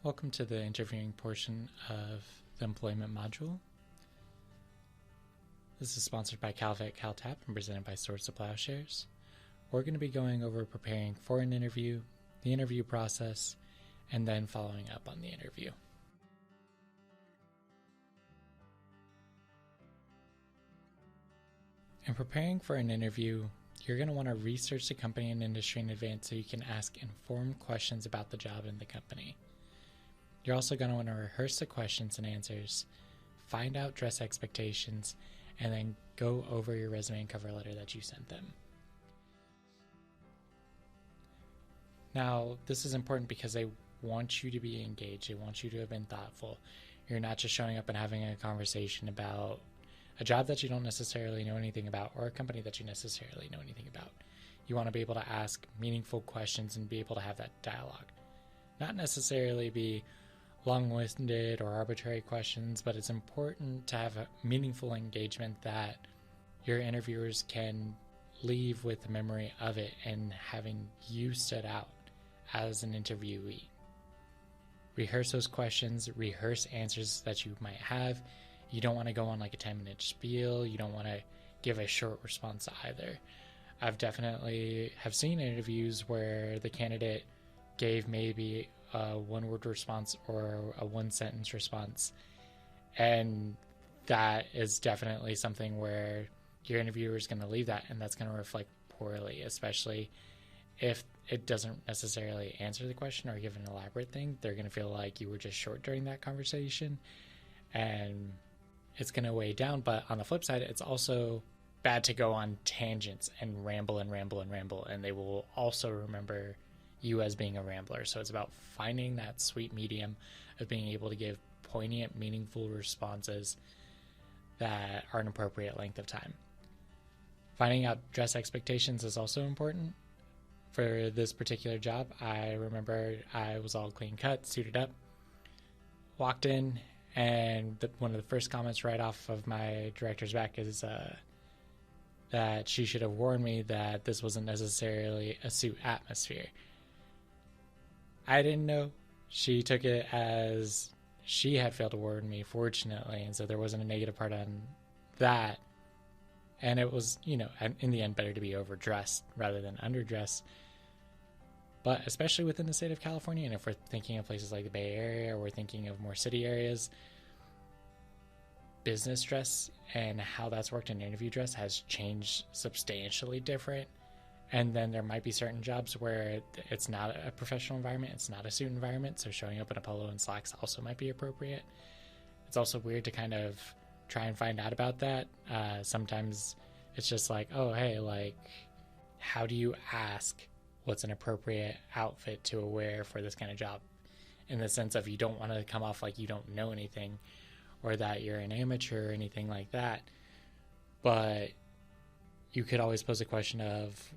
Welcome to the interviewing portion of the employment module. This is sponsored by CalTAP and presented by Swords to Plowshares. We're going to be going over preparing for an interview, the interview process, and then following up on the interview. In preparing for an interview, you're going to want to research the company and industry in advance so you can ask informed questions about the job and the company. You're also going to want to rehearse the questions and answers, find out dress expectations, and then go over your resume and cover letter that you sent them. Now, this is important because they want you to be engaged. They want you to have been thoughtful. You're not just showing up and having a conversation about a job that you don't necessarily know anything about or a company that you necessarily know anything about. You want to be able to ask meaningful questions and be able to have that dialogue. Not necessarily be long-winded or arbitrary questions, but it's important to have a meaningful engagement that your interviewers can leave with the memory of it and having you stood out as an interviewee. Rehearse those questions, rehearse answers that you might have. You don't want to go on like a 10-minute spiel. You don't want to give a short response either. I've definitely have seen interviews where the candidate gave maybe a one-word response or a one-sentence response, and that is definitely something where your interviewer is going to leave that, and that's going to reflect poorly, especially if it doesn't necessarily answer the question or give an elaborate thing. They're going to feel like you were just short during that conversation, and it's going to weigh down. But on the flip side, it's also bad to go on tangents and ramble, and they will also remember you as being a rambler. So it's about finding that sweet medium of being able to give poignant, meaningful responses that are an appropriate length of time. Finding out dress expectations is also important. For this particular job, I remember I was all clean cut, suited up, walked in, and one of the first comments right off of my director's back is that she should have warned me that this wasn't necessarily a suit atmosphere. I didn't know. She took it as she had failed to warn me, fortunately, and so there wasn't a negative part on that. And it was, in the end, better to be overdressed rather than underdressed. But especially within the state of California, and if we're thinking of places like the Bay Area or we're thinking of more city areas, business dress and how that's worked in interview dress has changed substantially different. And then there might be certain jobs where it's not a professional environment, it's not a suit environment, so showing up in a polo and slacks also might be appropriate. It's also weird to kind of try and find out about that. Sometimes it's just like, oh, hey, like, how do you ask what's an appropriate outfit to wear for this kind of job? In the sense of you don't want to come off like you don't know anything or that you're an amateur or anything like that. But you could always pose a question of,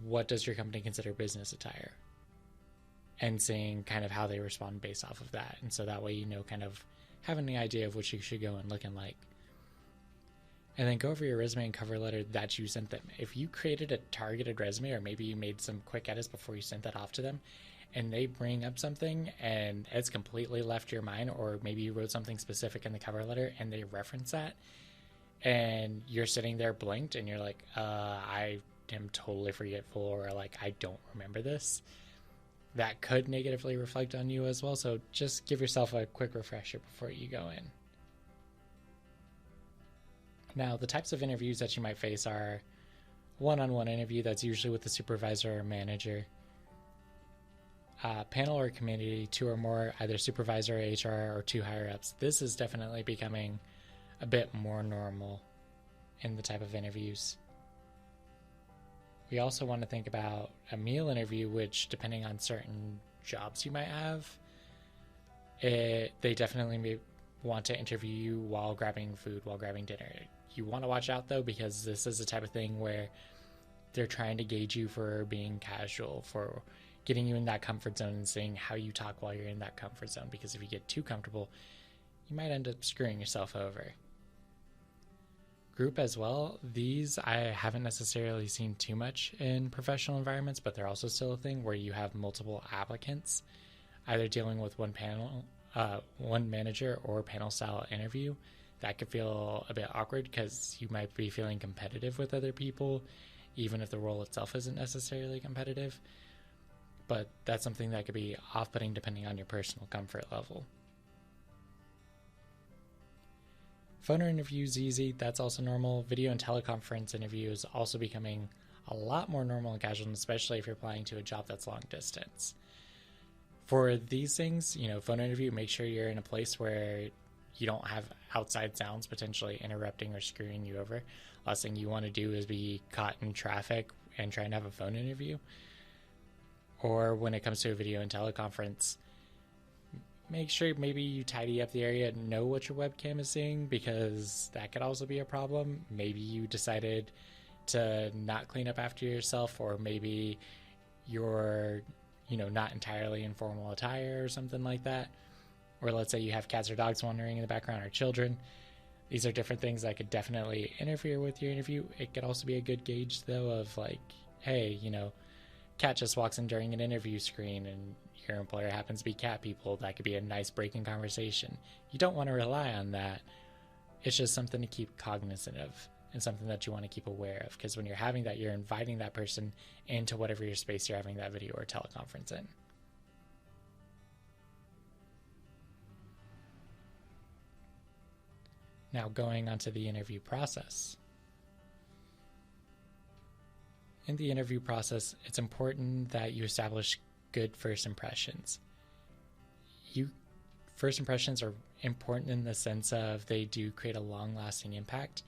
what does your company consider business attire? And seeing kind of how they respond based off of that. And so that way, kind of having the idea of what you should go and looking like. And then go over your resume and cover letter that you sent them. If you created a targeted resume, or maybe you made some quick edits before you sent that off to them, and they bring up something and it's completely left your mind, or maybe you wrote something specific in the cover letter and they reference that, and you're sitting there blanked and you're like, I am totally forgetful, or like, I don't remember this, that could negatively reflect on you as well. So just give yourself a quick refresher before you go in. Now, the types of interviews that you might face are one-on-one interview, that's usually with the supervisor or manager. Panel or committee, 2 or more, either supervisor, HR, or 2 higher ups. This is definitely becoming a bit more normal in the type of interviews. We also want to think about a meal interview, which, depending on certain jobs you might have, they definitely may want to interview you while grabbing food, while grabbing dinner. You want to watch out, though, because this is the type of thing where they're trying to gauge you for being casual, for getting you in that comfort zone and seeing how you talk while you're in that comfort zone, because if you get too comfortable, you might end up screwing yourself over. Group as well, these I haven't necessarily seen too much in professional environments, but they're also still a thing where you have multiple applicants. either dealing with one manager or panel style interview, that could feel a bit awkward because you might be feeling competitive with other people, even if the role itself isn't necessarily competitive. But that's something that could be off-putting depending on your personal comfort level. Phone interviews easy, that's also normal. Video and teleconference interview is also becoming a lot more normal and casual, especially if you're applying to a job that's long distance. For these things, phone interview, make sure you're in a place where you don't have outside sounds potentially interrupting or screwing you over. Last thing you want to do is be caught in traffic and trying to have a phone interview. Or when it comes to a video and teleconference, make sure maybe you tidy up the area and know what your webcam is seeing, because that could also be a problem. Maybe you decided to not clean up after yourself, or maybe you're, not entirely in formal attire or something like that. Or let's say you have cats or dogs wandering in the background, or children. These are different things that could definitely interfere with your interview. It could also be a good gauge, though, of like, hey, cat just walks in during an interview screen and your employer happens to be cat people. That could be a nice break in conversation. You don't want to rely on that. It's just something to keep cognizant of and something that you want to keep aware of, because when you're having that, you're inviting that person into whatever your space you're having that video or teleconference in. Now going on to the interview process. In the interview process, it's important that you establish good first impressions. First impressions are important in the sense of they do create a long-lasting impact,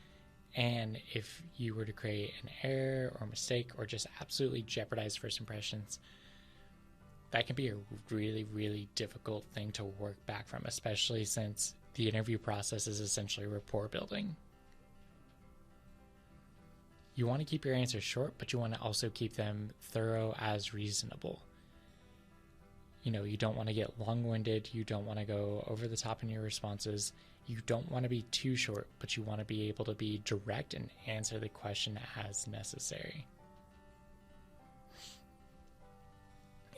and if you were to create an error or mistake or just absolutely jeopardize first impressions, that can be a really, really difficult thing to work back from, especially since the interview process is essentially rapport building. You want to keep your answers short, but you want to also keep them thorough as reasonable. You don't want to get long-winded. You don't want to go over the top in your responses. You don't want to be too short, but you want to be able to be direct and answer the question as necessary.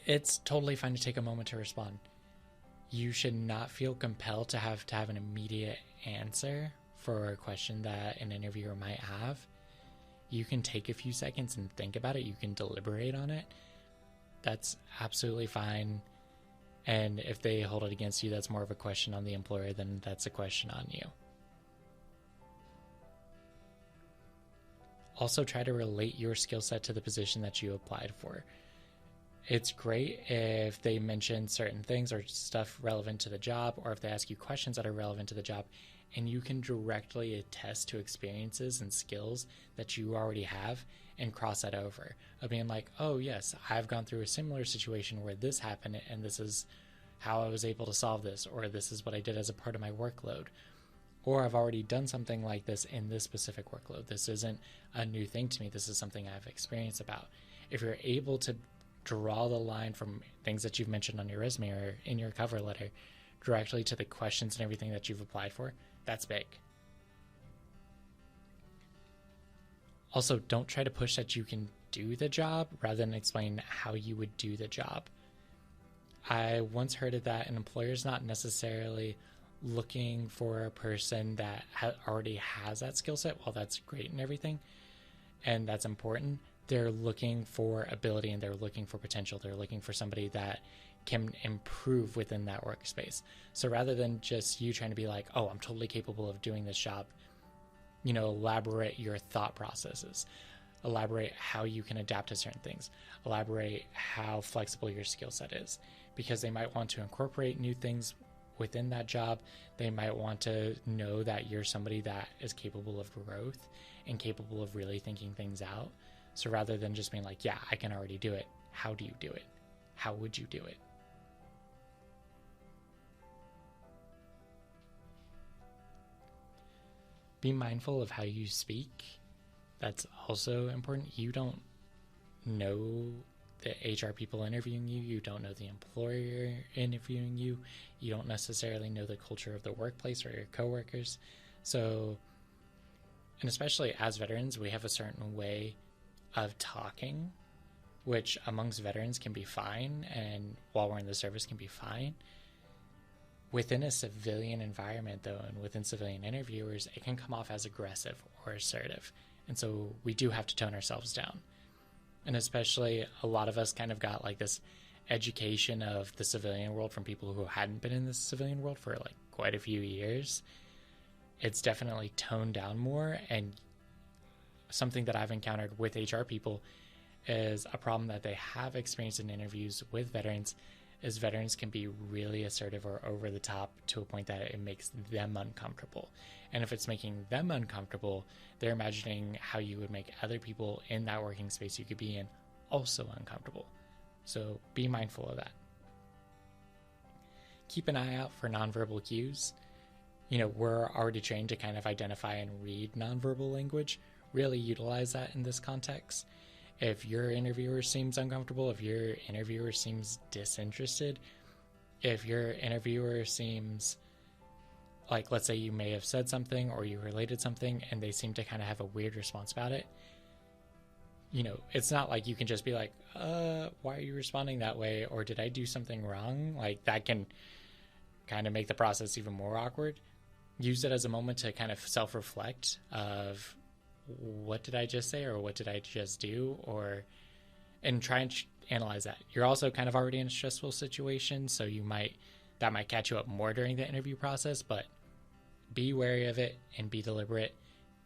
It's totally fine to take a moment to respond. You should not feel compelled to have an immediate answer for a question that an interviewer might have. You can take a few seconds and think about it. You can deliberate on it. That's absolutely fine. And if they hold it against you, that's more of a question on the employer than that's a question on you. Also, try to relate your skill set to the position that you applied for. It's great if they mention certain things or stuff relevant to the job, or if they ask you questions that are relevant to the job, and you can directly attest to experiences and skills that you already have and cross that over. Of being like, oh yes, I've gone through a similar situation where this happened and this is how I was able to solve this, or this is what I did as a part of my workload. Or I've already done something like this in this specific workload. This isn't a new thing to me. This is something I've experienced about. If you're able to draw the line from things that you've mentioned on your resume or in your cover letter directly to the questions and everything that you've applied for, that's big. Also, don't try to push that you can do the job rather than explain how you would do the job. I once heard of that an employer's not necessarily looking for a person that already has that skill set. While that's great and everything, and that's important, they're looking for ability and they're looking for potential. They're looking for somebody that can improve within that workspace. So rather than just you trying to be like, oh, I'm totally capable of doing this job, elaborate your thought processes. Elaborate how you can adapt to certain things. Elaborate how flexible your skill set is, because they might want to incorporate new things within that job. They might want to know that you're somebody that is capable of growth and capable of really thinking things out. So rather than just being like, yeah, I can already do it, how do you do it? How would you do it? Be mindful of how you speak. That's also important. You don't know the HR people interviewing you. You don't know the employer interviewing you. You don't necessarily know the culture of the workplace or your coworkers. So, and especially as veterans, we have a certain way of talking which amongst veterans can be fine, and while we're in the service can be fine. Within a civilian environment, though, and within civilian interviewers, it can come off as aggressive or assertive. And so we do have to tone ourselves down. And especially a lot of us kind of got like this education of the civilian world from people who hadn't been in the civilian world for like quite a few years. It's definitely toned down more. And something that I've encountered with HR people is a problem that they have experienced in interviews with veterans is veterans can be really assertive or over the top to a point that it makes them uncomfortable. And if it's making them uncomfortable, they're imagining how you would make other people in that working space you could be in also uncomfortable. So be mindful of that. Keep an eye out for nonverbal cues. We're already trained to kind of identify and read nonverbal language. Really utilize that in this context. If your interviewer seems uncomfortable, if your interviewer seems disinterested, if your interviewer seems like, let's say you may have said something or you related something and they seem to kind of have a weird response about it, it's not like you can just be like, why are you responding that way? Or did I do something wrong? Like that can kind of make the process even more awkward. Use it as a moment to kind of self-reflect of, what did I just say, or what did I just do, and try and analyze that. You're also kind of already in a stressful situation, so that might catch you up more during the interview process, but be wary of it and be deliberate.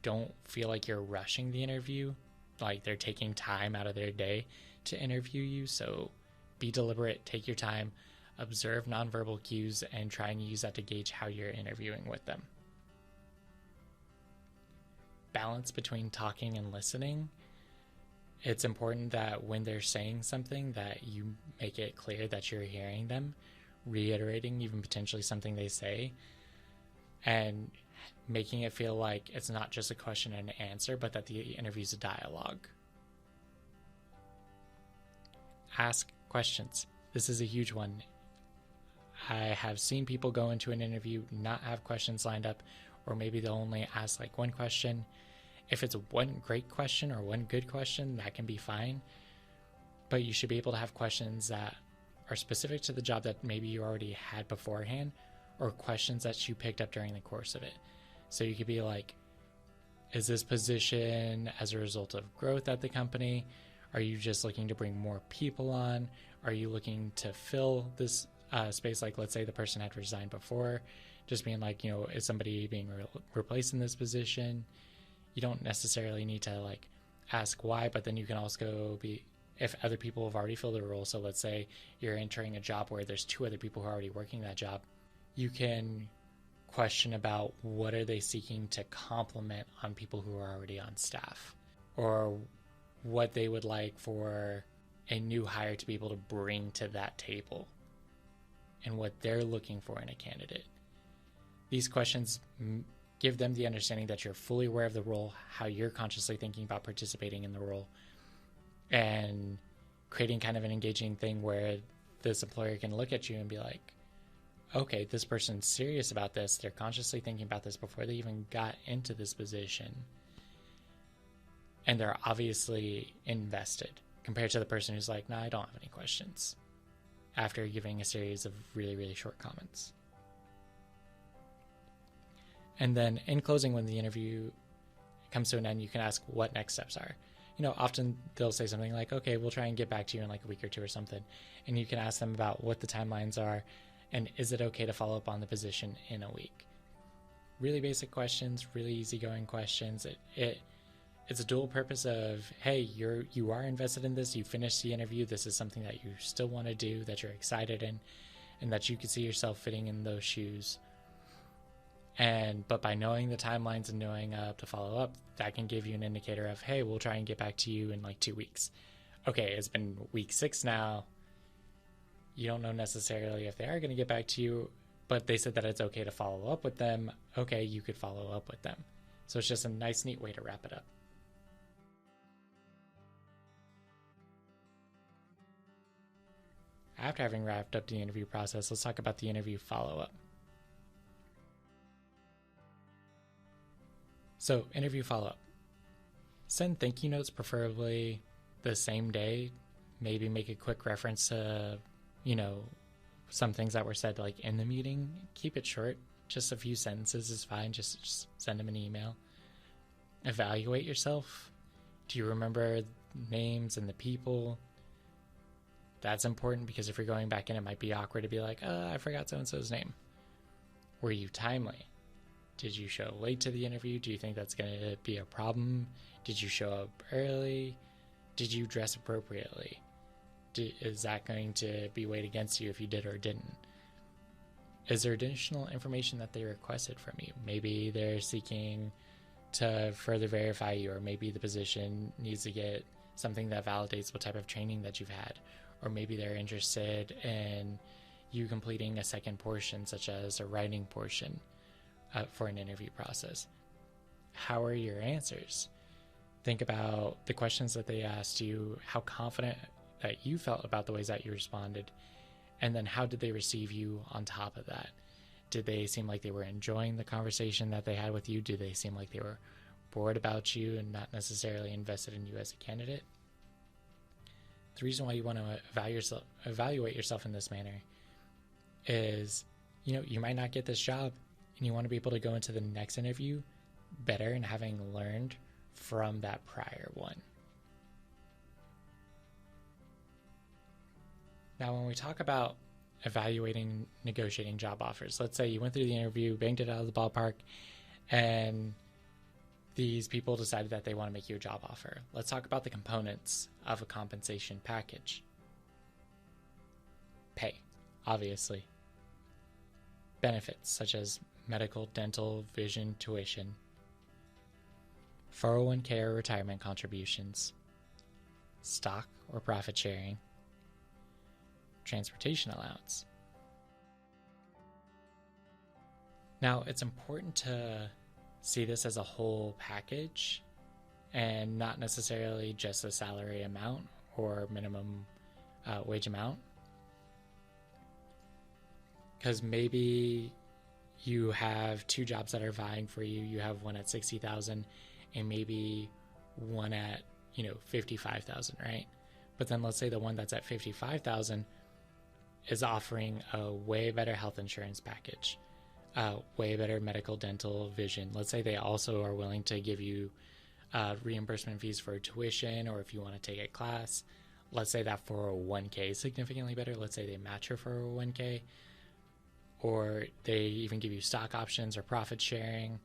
Don't feel like you're rushing the interview, like they're taking time out of their day to interview you. So be deliberate, take your time, observe nonverbal cues, and try and use that to gauge how you're interviewing with them. Balance between talking and listening. It's important that when they're saying something that you make it clear that you're hearing them, reiterating even potentially something they say, and making it feel like it's not just a question and an answer, but that the interview's a dialogue. Ask questions. This is a huge one. I have seen people go into an interview, not have questions lined up, or maybe they'll only ask like one question. If it's one great question or one good question, that can be fine. But you should be able to have questions that are specific to the job that maybe you already had beforehand, or questions that you picked up during the course of it. So you could be like, is this position as a result of growth at the company? Are you just looking to bring more people on? Are you looking to fill this space? Like, let's say the person had resigned before, just being like, is somebody being replaced in this position? You don't necessarily need to like ask why, but then you can also be, if other people have already filled the role. So let's say you're entering a job where there's 2 other people who are already working that job. You can question about what are they seeking to complement on people who are already on staff, or what they would like for a new hire to be able to bring to that table, and what they're looking for in a candidate. These questions give them the understanding that you're fully aware of the role, how you're consciously thinking about participating in the role, and creating kind of an engaging thing where this employer can look at you and be like, okay, this person's serious about this. They're consciously thinking about this before they even got into this position. And they're obviously invested compared to the person who's like, no, I don't have any questions, after giving a series of really, really short comments. And then in closing, when the interview comes to an end, you can ask what next steps are. Often they'll say something like, okay, we'll try and get back to you in like a week or 2 or something. And you can ask them about what the timelines are, and is it okay to follow up on the position in a week? Really basic questions, really easygoing questions. It's a dual purpose of, hey, you are invested in this, you finished the interview, this is something that you still want to do, that you're excited in, and that you can see yourself fitting in those shoes. But by knowing the timelines and knowing to follow up, that can give you an indicator of, hey, we'll try and get back to you in like 2 weeks. Okay, it's been week 6 now. You don't know necessarily if they are going to get back to you, but they said that it's okay to follow up with them. Okay, you could follow up with them. So it's just a nice, neat way to wrap it up. After having wrapped up the interview process, let's talk about the interview follow-up. So, interview follow-up. Send thank you notes, preferably the same day, maybe make a quick reference to, some things that were said like in the meeting. Keep it short. Just a few sentences is fine. Just send them an email. Evaluate yourself. Do you remember names and the people? That's important because if you're going back in, it might be awkward to be like, I forgot so-and-so's name. Were you timely? Did you show late to the interview? Do you think that's going to be a problem? Did you show up early? Did you dress appropriately? Is that going to be weighed against you if you did or didn't? Is there additional information that they requested from you? Maybe they're seeking to further verify you, or maybe the position needs to get something that validates what type of training that you've had, or maybe they're interested in you completing a second portion, such as a writing portion for an interview process. How are your answers? Think about the questions that they asked you, how confident that you felt about the ways that you responded, and then how did they receive you on top of that? Did they seem like they were enjoying the conversation that they had with you? Did they seem like they were bored about you and not necessarily invested in you as a candidate? The reason why you want to evaluate yourself in this manner is, you might not get this job, and you want to be able to go into the next interview better and having learned from that prior one. Now, when we talk about evaluating, negotiating job offers, let's say you went through the interview, banged it out of the ballpark, and these people decided that they want to make you a job offer. Let's talk about the components of a compensation package. Pay, obviously. Benefits, such as medical, dental, vision, tuition. 401k or retirement contributions. Stock or profit sharing. Transportation allowance. Now, it's important to see this as a whole package and not necessarily just a salary amount or minimum wage amount. Because maybe you have two jobs that are vying for you. You have one at $60,000 and maybe one at, $55,000, right? But then let's say the one that's at $55,000 is offering a way better health insurance package, way better medical, dental, vision. Let's say they also are willing to give you reimbursement fees for tuition, or if you want to take a class. Let's say that 401k is significantly better. Let's say they match your 401k, or they even give you stock options or profit sharing,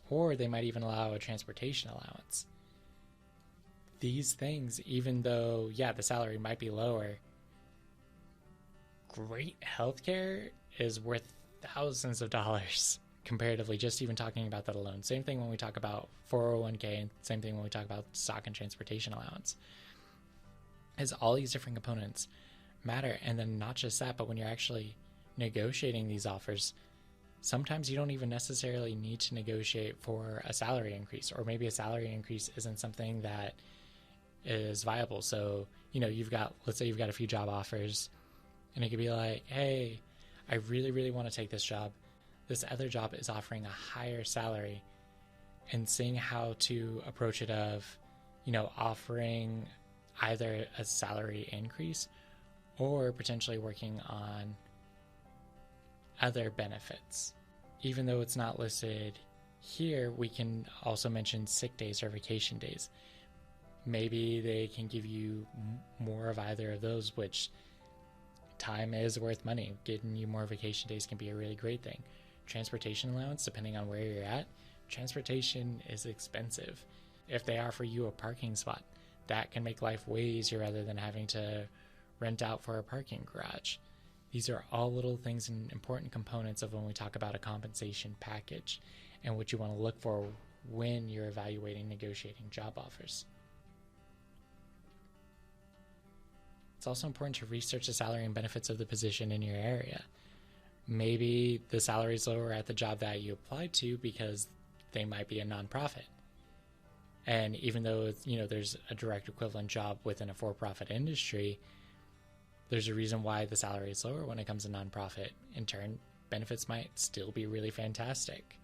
or they might even allow a transportation allowance. These things, even though, the salary might be lower, great healthcare is worth thousands of dollars comparatively, just even talking about that alone. Same thing when we talk about 401k, and same thing when we talk about stock and transportation allowance. Is all these different components matter. And then not just that, but when you're actually negotiating these offers, sometimes you don't even necessarily need to negotiate for a salary increase, or maybe a salary increase isn't something that is viable. So, let's say you've got a few job offers, and it could be like, hey, I really, really want to take this job. This other job is offering a higher salary, and seeing how to approach it of, offering either a salary increase or potentially working on other benefits. Even though it's not listed here, we can also mention sick days or vacation days. Maybe they can give you more of either of those, which time is worth money. Getting you more vacation days can be a really great thing. Transportation allowance, depending on where you're at, transportation is expensive. If they offer you a parking spot, that can make life way easier rather than having to rent out for a parking garage. These are all little things and important components of when we talk about a compensation package and what you want to look for when you're evaluating negotiating job offers. It's also important to research the salary and benefits of the position in your area. Maybe the salary is lower at the job that you applied to because they might be a nonprofit. And even though there's a direct equivalent job within a for-profit industry, there's a reason why the salary is lower when it comes to nonprofit. In turn, benefits might still be really fantastic,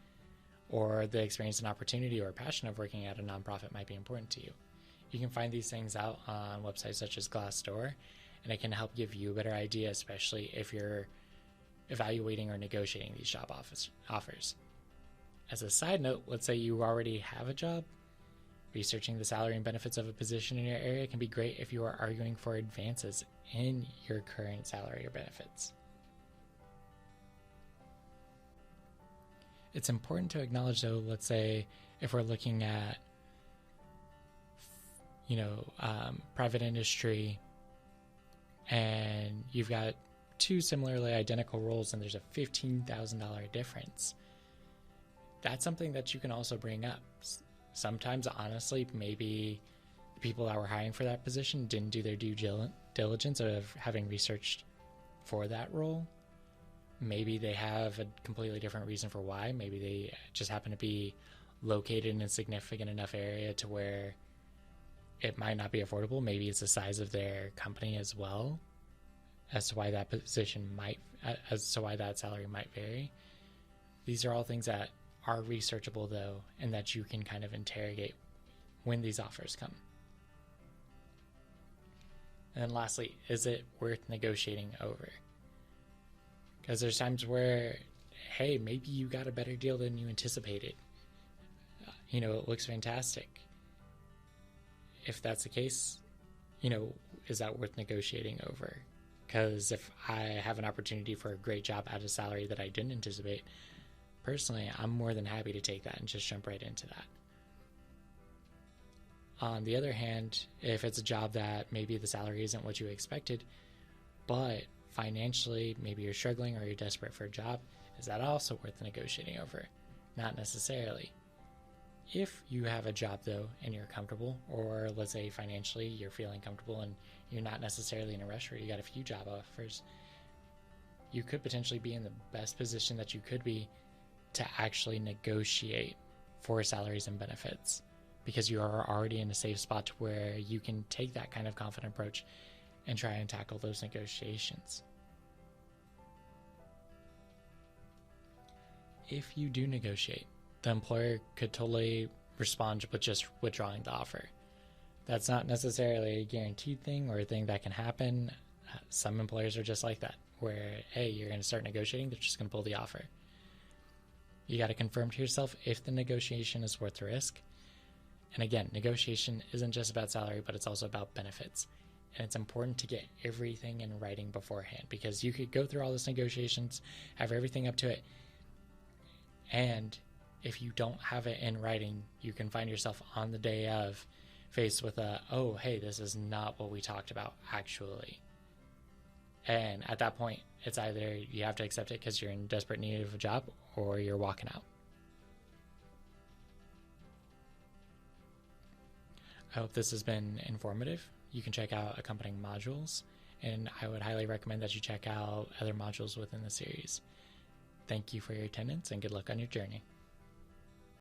or the experience and opportunity or passion of working at a nonprofit might be important to you. You can find these things out on websites such as Glassdoor, and it can help give you a better idea, especially if you're evaluating or negotiating these job offers. As a side note, let's say you already have a job. Researching the salary and benefits of a position in your area can be great if you are arguing for advances in your current salary or benefits. It's important to acknowledge, though, let's say if we're looking at, private industry and you've got two similarly identical roles and there's a $15,000 difference. That's something that you can also bring up. Sometimes, honestly, maybe the people that were hiring for that position didn't do their due diligence of having researched for that role. Maybe they have a completely different reason for why. Maybe they just happen to be located in a significant enough area to where it might not be affordable. Maybe it's the size of their company as well, as to why that salary might vary. These are all things that are researchable, though, and that you can kind of interrogate when these offers come. And then lastly, is it worth negotiating over? Because there's times where, hey, maybe you got a better deal than you anticipated. It looks fantastic. If that's the case, is that worth negotiating over? Because if I have an opportunity for a great job at a salary that I didn't anticipate, personally, I'm more than happy to take that and just jump right into that. On the other hand, if it's a job that maybe the salary isn't what you expected, but financially maybe you're struggling or you're desperate for a job, is that also worth negotiating over? Not necessarily. If you have a job, though, and you're comfortable, or let's say financially you're feeling comfortable and you're not necessarily in a rush or you got a few job offers, you could potentially be in the best position that you could be to actually negotiate for salaries and benefits, because you are already in a safe spot to where you can take that kind of confident approach and try and tackle those negotiations. If you do negotiate, the employer could totally respond with just withdrawing the offer. That's not necessarily a guaranteed thing or a thing that can happen. Some employers are just like that, where, hey, you're going to start negotiating, they're just going to pull the offer. You got to confirm to yourself if the negotiation is worth the risk. And again, negotiation isn't just about salary, but it's also about benefits. And it's important to get everything in writing beforehand, because you could go through all these negotiations, have everything up to it, and if you don't have it in writing, you can find yourself on the day of faced with oh, hey, this is not what we talked about actually. And at that point, it's either you have to accept it because you're in desperate need of a job, or you're walking out. I hope this has been informative. You can check out accompanying modules, and I would highly recommend that you check out other modules within the series. Thank you for your attendance, and good luck on your journey.